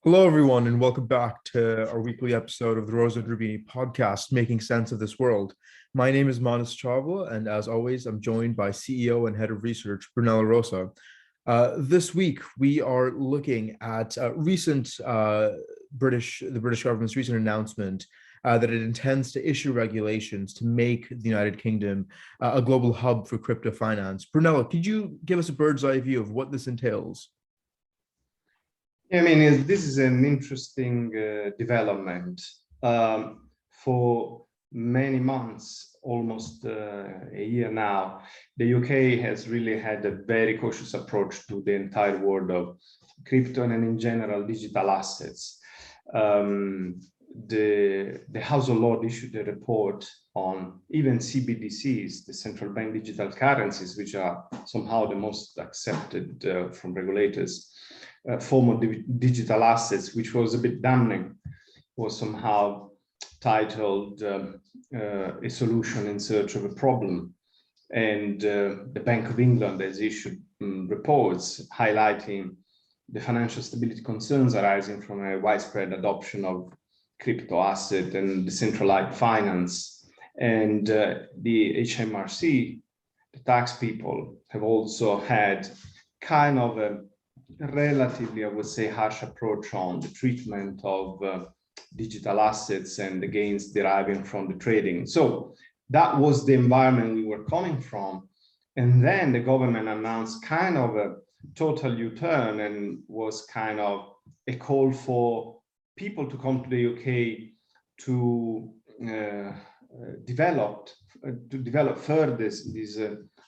Hello, everyone, and welcome back to our weekly episode of the Rosa podcast, Making Sense of This World. My name is Manas Chawla, and as always, I'm joined by CEO and Head of Research, Brunello Rosa. This week, we are looking at the British government's recent announcement that it intends to issue regulations to make the United Kingdom a global hub for crypto finance. Brunello, could you give us a bird's eye view of what this entails? Yeah, I mean, this is an interesting development. For many months, almost a year now, the UK has really had a very cautious approach to the entire world of crypto and in general digital assets. The House of Lords issued a report on even CBDCs, the central bank digital currencies, which are somehow the most accepted from regulators. Form of digital assets, which was a bit damning, was somehow titled A Solution in Search of a Problem. And the Bank of England has issued reports highlighting the financial stability concerns arising from a widespread adoption of crypto asset and decentralized finance. And the HMRC, the tax people, have also had kind of a relatively, I would say, harsh approach on the treatment of digital assets and the gains deriving from the trading. So that was the environment we were coming from. And then the government announced kind of a total U-turn and was kind of a call for people to come to the UK to develop further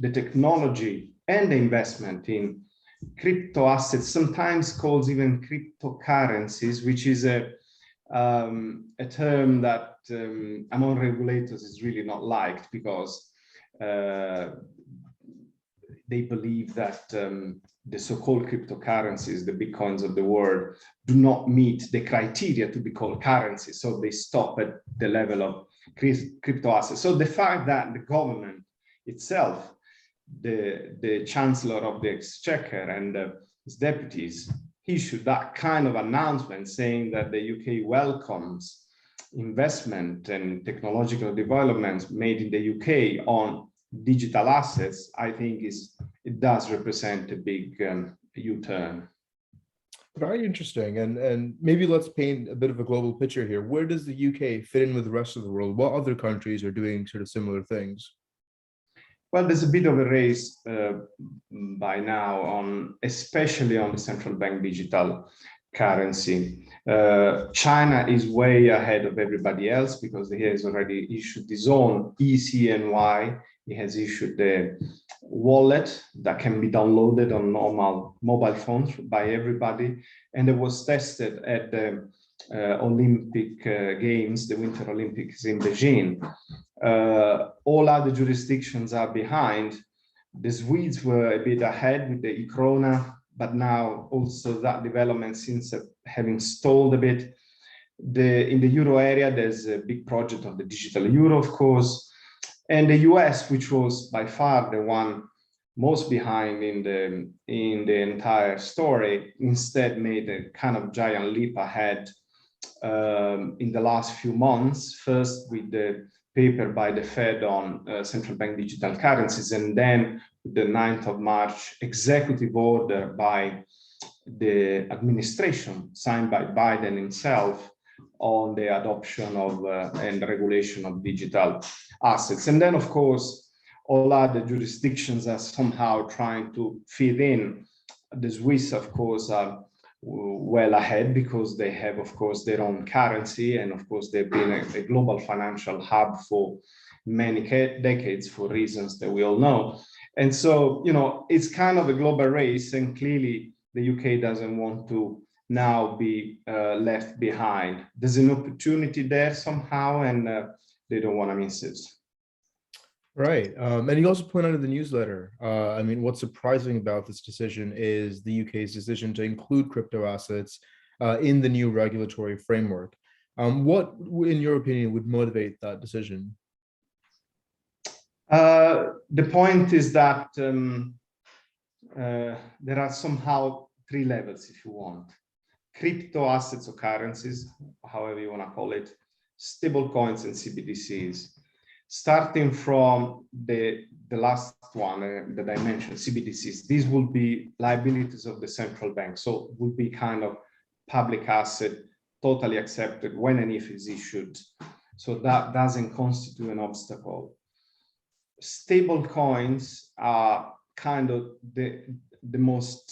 the technology and the investment in crypto assets, sometimes called even cryptocurrencies, which is a term that among regulators is really not liked because they believe that the so-called cryptocurrencies, the bitcoins of the world, do not meet the criteria to be called currency. So they stop at the level of crypto assets. So the fact that the government itself, the Chancellor of the Exchequer and his deputies issued that kind of announcement saying that the UK welcomes investment and technological developments made in the UK on digital assets, I think it does represent a big U-turn. Very interesting. And maybe let's paint a bit of a global picture here. Where does the UK fit in with the rest of the world? What other countries are doing sort of similar things? Well, there's a bit of a race by now especially on the central bank digital currency. China is way ahead of everybody else because he has already issued his own ECNY. He has issued a wallet that can be downloaded on normal mobile phones by everybody, and it was tested at the Olympic Games, the Winter Olympics in Beijing. All other jurisdictions are behind. The Swedes were a bit ahead with the e-krona, but now also that development seems having stalled a bit. In the euro area, there's a big project of the digital euro, of course, and the US, which was by far the one most behind in the entire story, instead made a kind of giant leap ahead in the last few months, first with the paper by the Fed on central bank digital currencies, and then the 9th of March executive order by the administration signed by Biden himself on the adoption of and regulation of digital assets. And then, of course, all other jurisdictions are somehow trying to fit in. The Swiss, of course, are well ahead because they have, of course, their own currency. And of course, they've been a global financial hub for many decades for reasons that we all know. And so, you know, it's kind of a global race, and clearly the UK doesn't want to now be left behind. There's an opportunity there somehow, and they don't want to miss it. Right. And you also point out in the newsletter, I mean, what's surprising about this decision is the UK's decision to include crypto assets in the new regulatory framework. What, in your opinion, would motivate that decision? The point is that there are somehow three levels, if you want. crypto assets or currencies, however you want to call it, stable coins and CBDCs. Starting from the last one that I mentioned, CBDCs, these will be liabilities of the central bank. So it will be kind of public asset, totally accepted when and if is issued. So that doesn't constitute an obstacle. Stable coins are kind of the most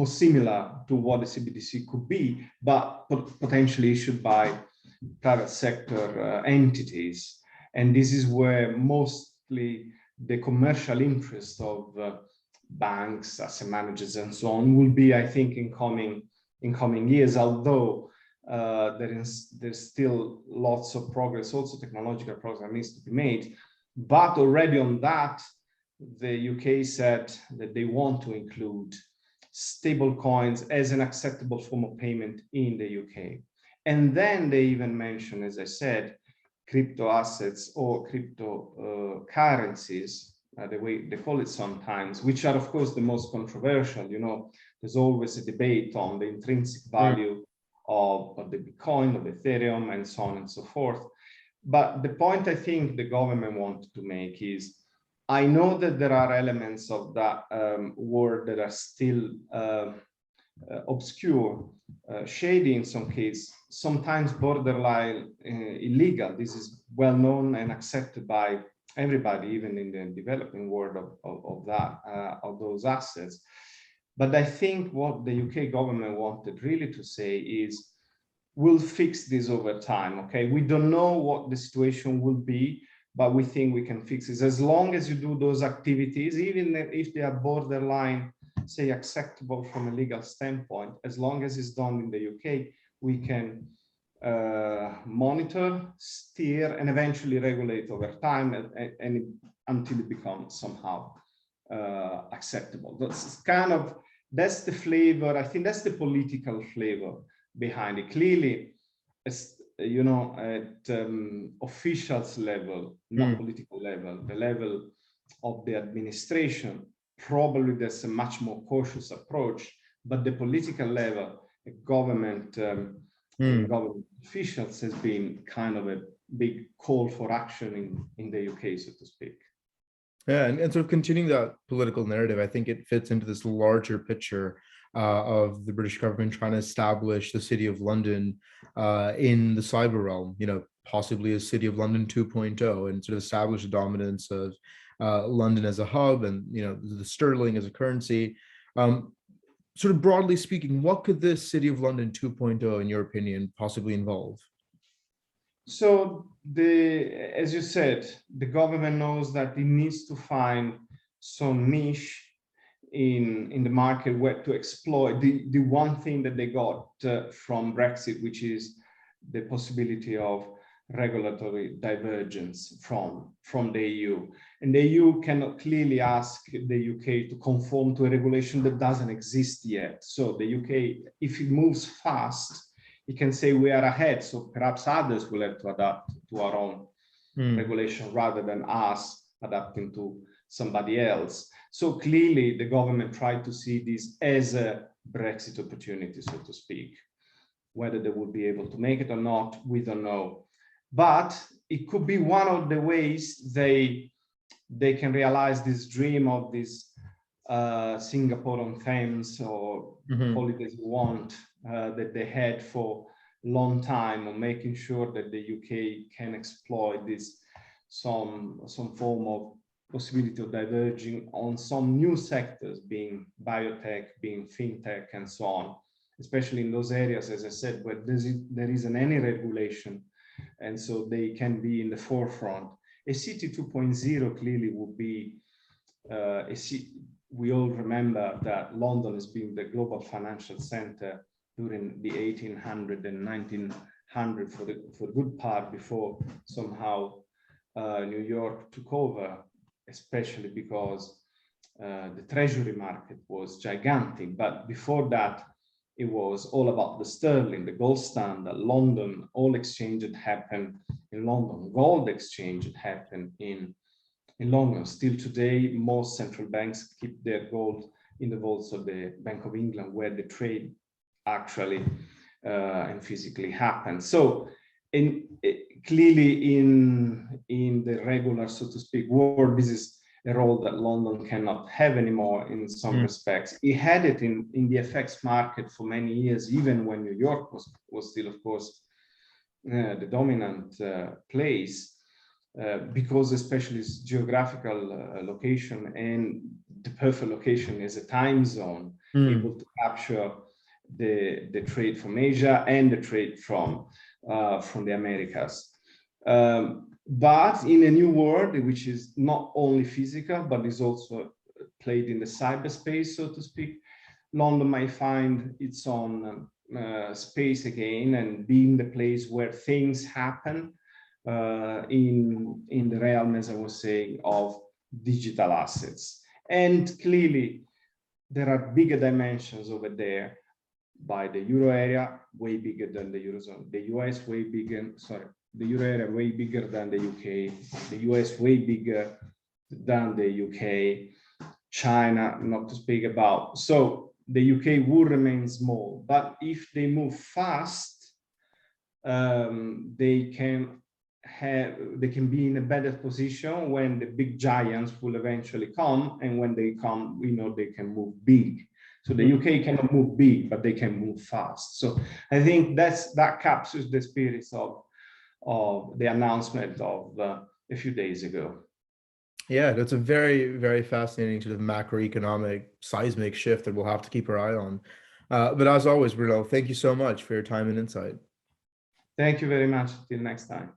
similar to what the CBDC could be, but potentially issued by private sector entities. And this is where mostly the commercial interest of banks, asset managers, and so on will be, I think, in coming years, although there's still lots of progress, also technological progress that needs to be made. But already on that, the UK said that they want to include stable coins as an acceptable form of payment in the UK. And then they even mention, as I said, crypto assets or crypto currencies, the way they call it sometimes, which are, of course, the most controversial. You know, there's always a debate on the intrinsic value of the Bitcoin, of Ethereum, and so on and so forth. But the point I think the government wanted to make is, I know that there are elements of that word that are still obscure, shady in some cases, sometimes borderline illegal. This is well known and accepted by everybody, even in the developing world of those assets. But I think what the UK government wanted really to say is, we'll fix this over time, okay? We don't know what the situation will be, but we think we can fix it. As long as you do those activities, even if they are borderline, say, acceptable from a legal standpoint, as long as it's done in the UK, we can monitor, steer, and eventually regulate over time until it becomes somehow acceptable. That's the flavor. I think that's the political flavor behind it. Clearly, you know, at officials level, not political level, the level of the administration, probably there's a much more cautious approach. But the political level, government officials, has been kind of a big call for action in the UK, so to speak. Yeah, and sort of continuing that political narrative, I think it fits into this larger picture of the British government trying to establish the City of London in the cyber realm, you know, possibly a City of London 2.0, and sort of establish a dominance of London as a hub, and, you know, the sterling as a currency. Sort of broadly speaking, what could this City of London 2.0, in your opinion, possibly involve? So as you said, the government knows that it needs to find some niche in the market where to exploit the one thing that they got from Brexit, which is the possibility of regulatory divergence from the EU. And the EU cannot clearly ask the UK to conform to a regulation that doesn't exist yet. So the UK, if it moves fast, it can say we are ahead, so perhaps others will have to adapt to our own regulation rather than us adapting to somebody else. So clearly the government tried to see this as a Brexit opportunity, so to speak. Whether they will be able to make it or not, we don't know. But it could be one of the ways they can realize this dream of this Singapore on Thames, or call it as you want, that they had for a long time, on making sure that the UK can exploit this some form of possibility of diverging on some new sectors, being biotech, being fintech, and so on, especially in those areas, as I said, where there isn't any regulation, and so they can be in the forefront. A City 2.0 clearly would be we all remember that London has been the global financial center during the 1800 and 1900 for the good part, before somehow New York took over, especially because the treasury market was gigantic. But before that, it was all about the sterling, the gold standard. London, all exchange had happened in London. Gold exchange had happened in London. Still today, most central banks keep their gold in the vaults of the Bank of England, where the trade actually and physically happens. So clearly in the regular, so to speak, world, this is a role that London cannot have anymore in some respects. It had it in the FX market for many years, even when New York was still, of course, the dominant place, because especially its geographical location and the perfect location as a time zone, able to capture the trade from Asia and the trade from the Americas. But in a new world, which is not only physical, but is also played in the cyberspace, so to speak, London might find its own space again and being the place where things happen in the realm, as I was saying, of digital assets. And clearly, there are bigger dimensions over there by the euro area, way bigger than the Eurozone. The US way bigger, sorry, the euro area way bigger than the UK, the US way bigger than the UK, China, not to speak about. So the UK will remain small, but if they move fast, they can be in a better position when the big giants will eventually come, and when they come, we know they can move big. So the UK cannot move big, but they can move fast. So I think that captures the spirit of the announcement of a few days ago. Yeah, that's a very, very fascinating sort of macroeconomic seismic shift that we'll have to keep our eye on. But as always, Bruno, thank you so much for your time and insight. Thank you very much. Till next time.